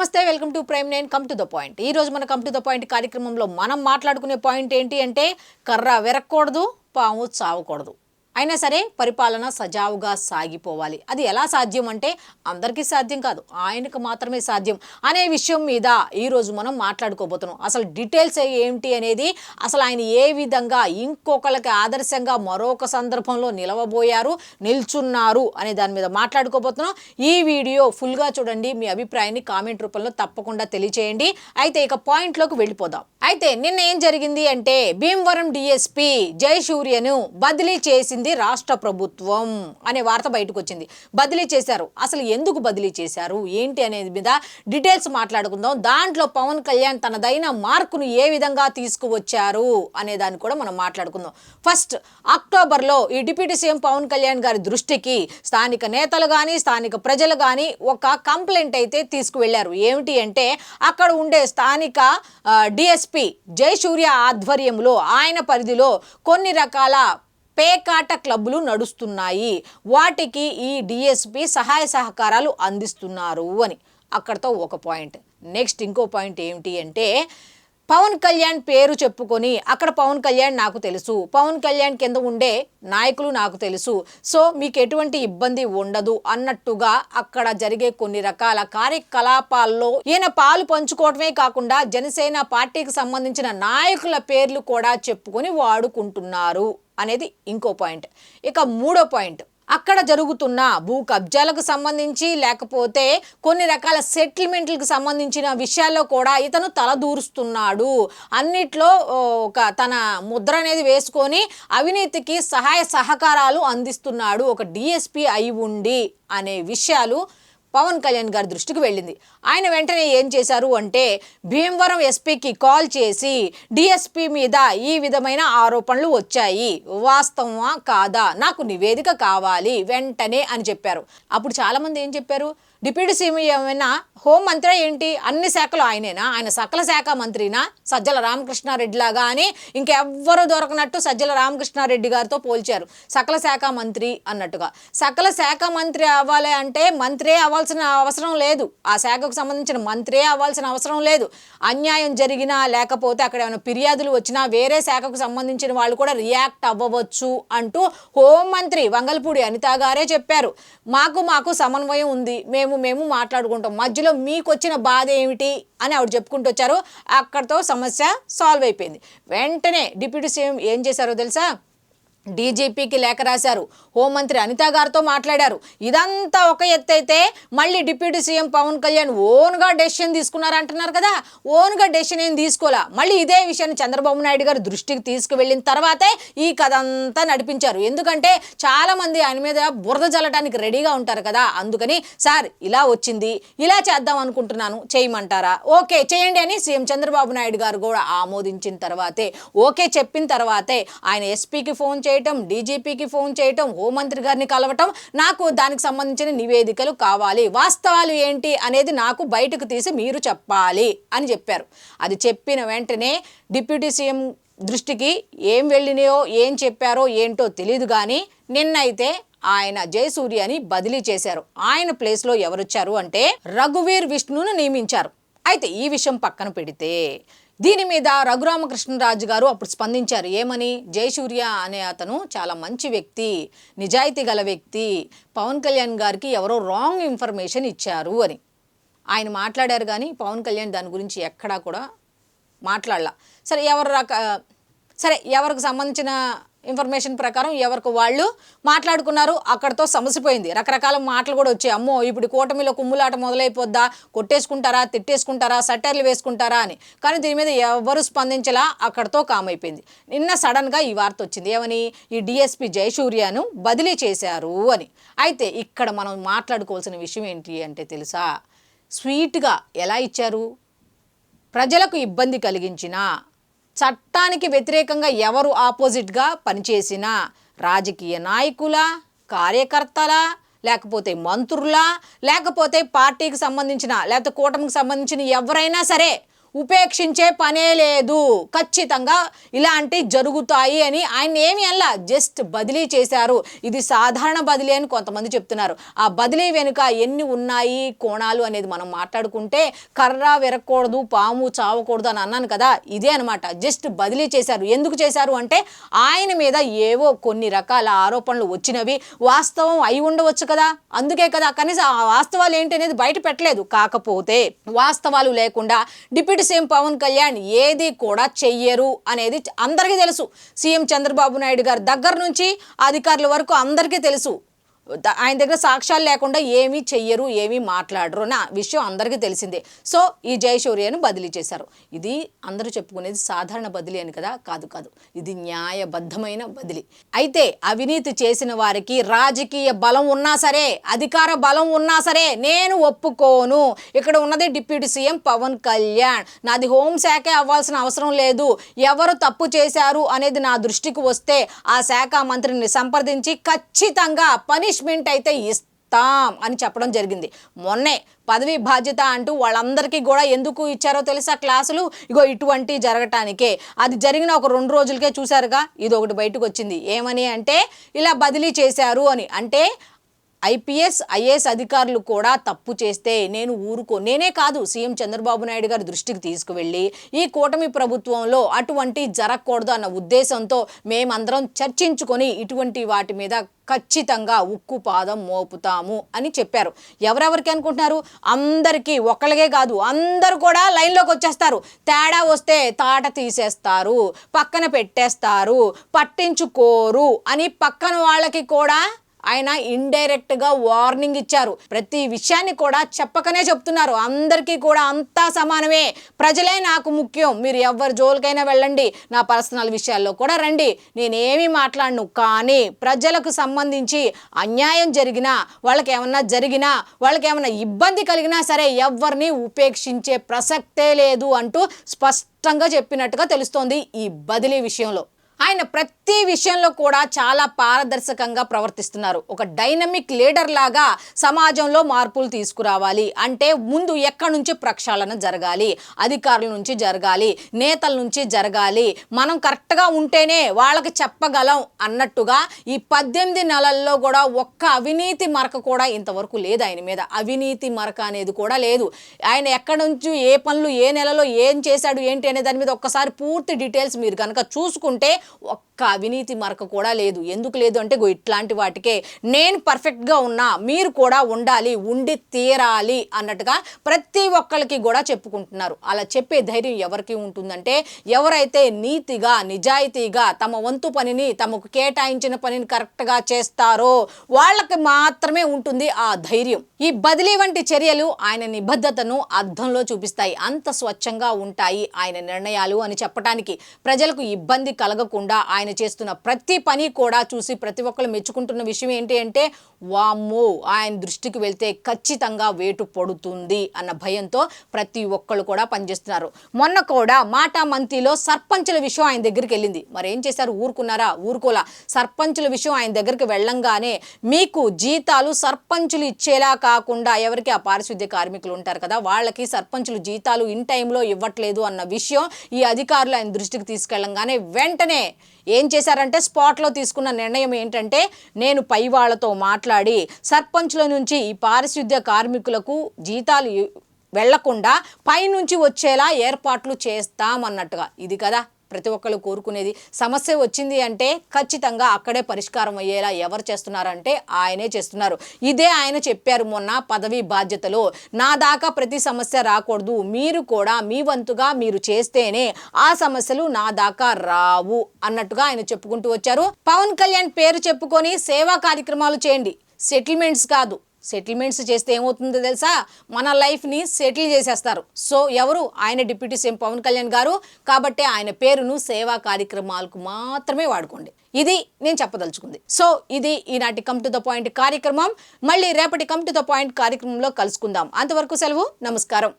నమస్తే, welcome to prime 9 come to the point. ఈ రోజు మన కమ్ టు ద పాయింట్ కార్యక్రమంలో మనం మాట్లాడుకునే పాయింట్ ఏంటి అంటే కర్ర విరక్కూడదు, పాము చావకూడదు. అయినా సరే పరిపాలన సజావుగా సాగిపోవాలి. అది ఎలా సాధ్యం అంటే అందరికీ సాధ్యం కాదు, ఆయనకు మాత్రమే సాధ్యం అనే విషయం మీద ఈరోజు మనం మాట్లాడుకోబోతున్నాం. అసలు డీటెయిల్స్ ఏంటి అనేది, అసలు ఆయన ఏ విధంగా ఇంకొకరికి ఆదర్శంగా మరొక సందర్భంలో నిల్చున్నారు అనే దాని మీద మాట్లాడుకోబోతున్నాం. ఈ వీడియో ఫుల్గా చూడండి, మీ అభిప్రాయాన్ని కామెంట్ రూపంలో తప్పకుండా తెలియచేయండి. అయితే ఇక పాయింట్లోకి వెళ్ళిపోదాం. అయితే నిన్న ఏం జరిగింది అంటే భీమవరం డిఎస్పీ జయసూర్యను బదిలీ చేసింది రాష్ట్ర ప్రభుత్వం అనే వార్త బయటకు వచ్చింది. బదిలీ చేశారు. అసలు ఎందుకు బదిలీ చేశారు ఏంటి అనేది మీద డీటెయిల్స్ మాట్లాడుకుందాం. దాంట్లో పవన్ కళ్యాణ్ తనదైన మార్కును ఏ విధంగా తీసుకువచ్చారు అనే దాన్ని కూడా మనం మాట్లాడుకుందాం. ఫస్ట్ అక్టోబర్లో ఈ డిప్యూటీ సీఎం పవన్ కళ్యాణ్ గారి దృష్టికి స్థానిక నేతలు కానీ స్థానిక ప్రజలు కానీ ఒక కంప్లైంట్ అయితే తీసుకువెళ్లారు. ఏమిటి అంటే అక్కడ ఉండే స్థానిక డిఎస్పీ జయసూర్య ఆధ్వర్యంలో ఆయన పరిధిలో కొన్ని రకాల పేకాట క్లబ్బులు నడుస్తున్నాయి, వాటికి ఈ డిఎస్పీ సహాయ సహకారాలు అందిస్తున్నారు అని. అక్కడతో ఒక పాయింట్. నెక్స్ట్ ఇంకో పాయింట్ ఏమిటి అంటే పవన్ కళ్యాణ్ పేరు చెప్పుకొని అక్కడ పవన్ కళ్యాణ్ నాకు తెలుసు, పవన్ కళ్యాణ్ కింద ఉండే నాయకులు నాకు తెలుసు, సో మీకు ఎటువంటి ఇబ్బంది ఉండదు అన్నట్టుగా అక్కడ జరిగే కొన్ని రకాల కార్యకలాపాల్లో ఈయన పాలు పంచుకోవడమే కాకుండా జనసేన పార్టీకి సంబంధించిన నాయకుల పేర్లు కూడా చెప్పుకొని వాడుకుంటున్నారు అనేది ఇంకో పాయింట్. ఇక మూడో పాయింట్, అక్కడ జరుగుతున్న భూ కబ్జాలకు సంబంధించి లేకపోతే కొన్ని రకాల సెటిల్మెంట్లకు సంబంధించిన విషయాల్లో కూడా ఇతను తలదూరుస్తున్నాడు. అన్నిట్లో ఒక తన ముద్ర అనేది వేసుకొని అవినీతికి సహాయ సహకారాలు అందిస్తున్నాడు ఒక డిఎస్పీ అయి ఉండి అనే విషయాలు పవన్ కళ్యాణ్ గారి దృష్టికి వెళ్ళింది. ఆయన వెంటనే ఏం చేశారు అంటే భీమవరం ఎస్పీకి కాల్ చేసి డిఎస్పీ మీద ఈ విధమైన ఆరోపణలు వచ్చాయి, వాస్తవమా కాదా, నాకు నివేదిక కావాలి వెంటనే అని చెప్పారు. అప్పుడు చాలామంది ఏం చెప్పారు, డిప్యూటీ సీఎం ఏమైనా హోం మంత్రి ఏంటి, అన్ని శాఖలు ఆయనేనా, ఆయన సకల శాఖ మంత్రినా సజ్జల రామకృష్ణారెడ్డి లాగా అని ఇంకెవ్వరూ దొరకనట్టు సజ్జల రామకృష్ణారెడ్డి గారితో పోల్చారు. సకల శాఖ మంత్రి అన్నట్టుగా. సకల శాఖ మంత్రి అవ్వాలి అంటే మంత్రే అవ్వాల్సిన అవసరం లేదు, ఆ శాఖకు సంబంధించిన మంత్రే అవ్వాల్సిన అవసరం లేదు. అన్యాయం జరిగినా లేకపోతే అక్కడ ఏమైనా ఫిర్యాదులు వచ్చినా వేరే శాఖకు సంబంధించిన వాళ్ళు కూడా రియాక్ట్ అవ్వవచ్చు అంటూ హోంమంత్రి వంగల్పూడి అనిత గారే చెప్పారు. మాకు సమన్వయం ఉంది, మేము మాట్లాడుకుంటాం, మధ్యలో మీకు వచ్చిన బాధ ఏమిటి అని ఆవిడ చెప్పుకుంటూ వచ్చారు. అక్కడితో సమస్య సాల్వ్ అయిపోయింది. వెంటనే డిప్యూటీ సీఎం ఏం చేశారో తెలుసా, డీజీపీకి లేఖ రాశారు, హోంమంత్రి అనిత గారితో మాట్లాడారు. ఇదంతా ఒక ఎత్తు అయితే మళ్ళీ డిప్యూటీ సీఎం పవన్ కళ్యాణ్ ఓన్గా డెసిషన్ తీసుకున్నారంటున్నారు కదా, ఓన్గా డెసిషన్ ఏం తీసుకోలే. మళ్ళీ ఇదే విషయాన్ని చంద్రబాబు నాయుడు గారి దృష్టికి తీసుకువెళ్ళిన తర్వాతే ఈ కథ అంతా నడిపించారు. ఎందుకంటే చాలామంది ఆయన మీద బురద జల్లడానికి రెడీగా ఉంటారు కదా, అందుకని సార్ ఇలా వచ్చింది, ఇలా చేద్దాం అనుకుంటున్నాను, చేయమంటారా, ఓకే చేయండి అని సీఎం చంద్రబాబు నాయుడు గారు కూడా ఆమోదించిన తర్వాతే, ఓకే చెప్పిన తర్వాతే ఆయన ఎస్పీకి ఫోన్ చేయటం, డీజీపీకి ఫోన్ చేయటం, హోంమంత్రి గారిని కలవటం, నాకు దానికి సంబంధించిన నివేదికలు కావాలి, వాస్తవాలు ఏంటి అనేది నాకు బయటకు తీసి మీరు చెప్పాలి అని చెప్పారు. అది చెప్పిన వెంటనే డిప్యూటీ సీఎం దృష్టికి ఏం వెళ్ళినాయో ఏం చెప్పారో ఏంటో తెలియదు కానీ నిన్నైతే ఆయన జయసూర్యని బదిలీ చేశారు. ఆయన ప్లేస్లో ఎవరొచ్చారు అంటే రఘువీర్ విష్ణును నియమించారు. అయితే ఈ విషయం పక్కన పెడితే దీని మీద రఘురామకృష్ణరాజు గారు అప్పుడు స్పందించారు. ఏమని, జయసూర్య అనే అతను చాలా మంచి వ్యక్తి, నిజాయితీ గల వ్యక్తి, పవన్ కళ్యాణ్ గారికి ఎవరో రాంగ్ ఇన్ఫర్మేషన్ ఇచ్చారు అని ఆయన మాట్లాడారు. కానీ పవన్ కళ్యాణ్ దాని గురించి ఎక్కడా కూడా మాట్లాడలా. సరే ఎవరికి సంబంధించిన ఇన్ఫర్మేషన్ ప్రకారం ఎవరికి వాళ్ళు మాట్లాడుకున్నారు, అక్కడితో సమసిపోయింది. రకరకాల మాటలు కూడా వచ్చాయి, అమ్మో ఇప్పుడు కూటమిలో కుమ్ములాట మొదలైపోద్దా, కొట్టేసుకుంటారా, తిట్టేసుకుంటారా, సట్టర్లు వేసుకుంటారా అని. కానీ దీని మీద ఎవరు స్పందించలా, అక్కడితో కామైపోయింది. నిన్న సడన్గా ఈ వార్త వచ్చింది, ఏమని, ఈ డిఎస్పీ జయసూర్యను బదిలీ చేశారు అని. అయితే ఇక్కడ మనం మాట్లాడుకోవాల్సిన విషయం ఏంటి అంటే తెలుసా, స్వీట్గా ఎలా ఇచ్చారు, ప్రజలకు ఇబ్బంది కలిగించిన, చట్టానికి వ్యతిరేకంగా ఎవరు ఆపోజిట్గా పనిచేసినా రాజకీయ నాయకుల, కార్యకర్తల, లేకపోతే మంత్రుల, లేకపోతే పార్టీకి సంబంధించిన లేకపోతే కూటమికి సంబంధించిన ఎవరైనా సరే ఉపేక్షించే పనే లేదు, ఖచ్చితంగా ఇలాంటి జరుగుతాయి అని ఆయన ఏమి అలా జస్ట్ బదిలీ చేశారు. ఇది సాధారణ బదిలీ అని కొంతమంది చెప్తున్నారు. ఆ బదిలీ వెనుక ఎన్ని ఉన్నాయి కోణాలు అనేది మనం మాట్లాడుకుంటే కర్ర విరగకూడదు, పాము చావకూడదు అని అన్నాను కదా, ఇదే అనమాట. జస్ట్ బదిలీ చేశారు. ఎందుకు చేశారు అంటే ఆయన మీద ఏవో కొన్ని రకాల ఆరోపణలు వచ్చినవి వాస్తవం అయి ఉండవచ్చు కదా, అందుకే కదా. కనీసం ఆ వాస్తవాలు ఏంటి అనేది బయట పెట్టలేదు. కాకపోతే వాస్తవాలు లేకుండా డిప్యూటీ సీఎం పవన్ కళ్యాణ్ ఏది కూడా చెయ్యరు అనేది అందరికీ తెలుసు. సీఎం చంద్రబాబు నాయుడు గారి దగ్గర నుంచి అధికారుల వరకు అందరికీ తెలుసు. ఆయన దగ్గర సాక్ష్యాలు లేకుండా ఏమీ చెయ్యరు, ఏమీ మాట్లాడరు అన్న విషయం అందరికీ తెలిసిందే. సో ఈ జయశౌర్యను బదిలీ చేశారు. ఇది అందరూ చెప్పుకునేది సాధారణ బదిలీ అని కదా, కాదు కాదు, ఇది న్యాయబద్ధమైన బదిలీ. అయితే అవినీతి చేసిన వారికి రాజకీయ బలం ఉన్నా సరే, అధికార బలం ఉన్నా సరే నేను ఒప్పుకోను. ఇక్కడ ఉన్నది డిప్యూటీ సీఎం పవన్ కళ్యాణ్. నాది హోంశాఖే అవ్వాల్సిన అవసరం లేదు. ఎవరు తప్పు చేశారు అనేది నా దృష్టికి వస్తే ఆ శాఖ మంత్రిని సంప్రదించి ఖచ్చితంగా పనిష్మెంట్ అయితే ఇస్తాం అని చెప్పడం జరిగింది. మొన్నే పదవి బాధ్యత అంటూ వాళ్ళందరికీ కూడా ఎందుకు ఇచ్చారో తెలుసా క్లాసులు? ఇగో ఇటువంటి జరగటానికే. అది జరిగిన ఒక 2 రోజులకే చూశారుగా ఇది ఒకటి బయటకు వచ్చింది. ఏమని అంటే ఇలా బదిలీ చేశారు అని. అంటే ఐపీఎస్ ఐఏఎస్ అధికారులు కూడా తప్పు చేస్తే నేనే కాదు, సీఎం చంద్రబాబు నాయుడు గారి దృష్టికి తీసుకువెళ్ళి ఈ కూటమి ప్రభుత్వంలో అటువంటి జరగకూడదు అన్న ఉద్దేశంతో మేమందరం చర్చించుకొని ఇటువంటి వాటి మీద ఖచ్చితంగా ఉక్కుపాదం మోపుతాము అని చెప్పారు. ఎవరెవరికి అనుకుంటున్నారు? అందరికీ, ఒక్కళ్ళకే కాదు, అందరూ కూడా లైన్లోకి వచ్చేస్తారు. తేడా వస్తే తాట తీసేస్తారు, పక్కన పెట్టేస్తారు, పట్టించుకోరు అని పక్కన వాళ్ళకి కూడా ఆయన ఇండైరెక్ట్గా వార్నింగ్ ఇచ్చారు. ప్రతి విషయాన్ని కూడా చెప్పకనే చెప్తున్నారు. అందరికీ కూడా అంతా సమానమే, ప్రజలే నాకు ముఖ్యం, మీరు ఎవరి జోలికైనా వెళ్ళండి, నా పర్సనల్ విషయాల్లో కూడా రండి, నేనేమీ మాట్లాడను. కానీ ప్రజలకు సంబంధించి అన్యాయం జరిగినా, వాళ్ళకి ఏమన్నా ఇబ్బంది కలిగినా సరే ఎవరిని ఉపేక్షించే ప్రసక్తే లేదు అంటూ స్పష్టంగా చెప్పినట్టుగా తెలుస్తోంది ఈ బదిలీ విషయంలో. ఆయన ప్రతి విషయంలో కూడా చాలా పారదర్శకంగా ప్రవర్తిస్తున్నారు. ఒక డైనమిక్ లీడర్ లాగా సమాజంలో మార్పులు తీసుకురావాలి అంటే ముందు ఎక్కడి నుంచి ప్రక్షాళన జరగాలి, అధికారుల నుంచి జరగాలి, నేతల నుంచి జరగాలి, మనం కరెక్ట్గా ఉంటేనే వాళ్ళకి చెప్పగలం అన్నట్టుగా ఈ 18 నెలల్లో కూడా ఒక్క అవినీతి మరక కూడా ఇంతవరకు లేదు ఆయన మీద. అవినీతి మరక అనేది కూడా లేదు. ఆయన ఎక్కడి నుంచి ఏ పనులు ఏ నెలలో ఏం చేశాడు ఏంటి అనే దాని మీద ఒక్కసారి పూర్తి డీటెయిల్స్ మీరు కనుక చూసుకుంటే ఒక్క అవినీతి మరక కూడా లేదు. ఎందుకు లేదు అంటే ఇట్లాంటి వాటికే నేను పర్ఫెక్ట్గా ఉన్నా, మీరు కూడా ఉండాలి, ఉండి తీరాలి అన్నట్టుగా ప్రతి ఒక్కరికి కూడా చెప్పుకుంటున్నారు. అలా చెప్పే ధైర్యం ఎవరికి ఉంటుందంటే ఎవరైతే నీతిగా నిజాయితీగా తమ వంతు పనిని, తమకు కేటాయించిన పనిని కరెక్ట్గా చేస్తారో వాళ్ళకి మాత్రమే ఉంటుంది ఆ ధైర్యం. ఈ బదిలీ వంటి చర్యలు ఆయన నిబద్ధతను అర్థంలో చూపిస్తాయి. అంత స్వచ్ఛంగా ఉంటాయి ఆయన నిర్ణయాలు అని చెప్పడానికి. ప్రజలకు ఇబ్బంది కలగకుండా ఆయన చేస్తున్న ప్రతి పని కూడా చూసి ప్రతి ఒక్కరు మెచ్చుకుంటున్న విషయం ఏంటి అంటే వామ్మో ఆయన దృష్టికి వెళ్తే ఖచ్చితంగా వేటు పడుతుంది అన్న భయంతో ప్రతి ఒక్కరు కూడా పనిచేస్తున్నారు. మొన్న కూడా మాటా మంతిలో సర్పంచుల విషయం ఆయన దగ్గరికి వెళ్ళింది. మరి ఏం చేశారు? ఊరుకున్నారా? ఊరుకోలా. సర్పంచుల విషయం ఆయన దగ్గరికి వెళ్ళంగానే మీకు జీతాలు సర్పంచులు ఇచ్చేలా కాకుండా ఎవరికి ఆ పారిశుద్ధ్య కార్మికులు ఉంటారు కదా వాళ్ళకి సర్పంచులు జీతాలు ఇన్ టైంలో ఇవ్వట్లేదు అన్న విషయం ఈ అధికారులు ఆయన దృష్టికి తీసుకెళ్ళంగానే వెంటనే ఏం చేశారంటే స్పాట్లో తీసుకున్న నిర్ణయం ఏంటంటే నేను పై వాళ్ళతో మాట్లాడి సర్పంచుల నుంచి ఈ పారిశుద్ధ్య కార్మికులకు జీతాలు వెళ్లకుండా పైనుంచి వచ్చేలా ఏర్పాట్లు చేస్తామన్నట్టుగా. ఇది కదా ప్రతి ఒక్కరు కోరుకునేది. సమస్య వచ్చింది అంటే ఖచ్చితంగా అక్కడే పరిష్కారం అయ్యేలా ఎవరు చేస్తున్నారంటే ఆయనే చేస్తున్నారు. ఇదే ఆయన చెప్పారు మొన్న పదవి బాధ్యతలో. నా దాకా ప్రతి సమస్య రాకూడదు, మీరు కూడా మీ వంతుగా మీరు చేస్తేనే ఆ సమస్యలు నా దాకా రావు అన్నట్టుగా ఆయన చెప్పుకుంటూ వచ్చారు. పవన్ కళ్యాణ్ పేరు చెప్పుకొని సేవా కార్యక్రమాలు చేయండి, సెటిల్మెంట్స్ కాదు. సెటిల్మెంట్స్ చేస్తే ఏమవుతుందో తెలుసా? మన లైఫ్ని సెటిల్ చేసేస్తారు. సో ఎవరు? ఆయన డిప్యూటీ సీఎం పవన్ కళ్యాణ్ గారు. కాబట్టి ఆయన పేరును సేవా కార్యక్రమాలకు మాత్రమే వాడుకోండి. ఇది నేను చెప్పదలుచుకుంది. సో ఇది ఈనాటి కమ్ టు ద పాయింట్ కార్యక్రమం. మళ్ళీ రేపటి కమ్ టు ద పాయింట్ కార్యక్రమంలో కలుసుకుందాం. అంతవరకు సెలవు, నమస్కారం.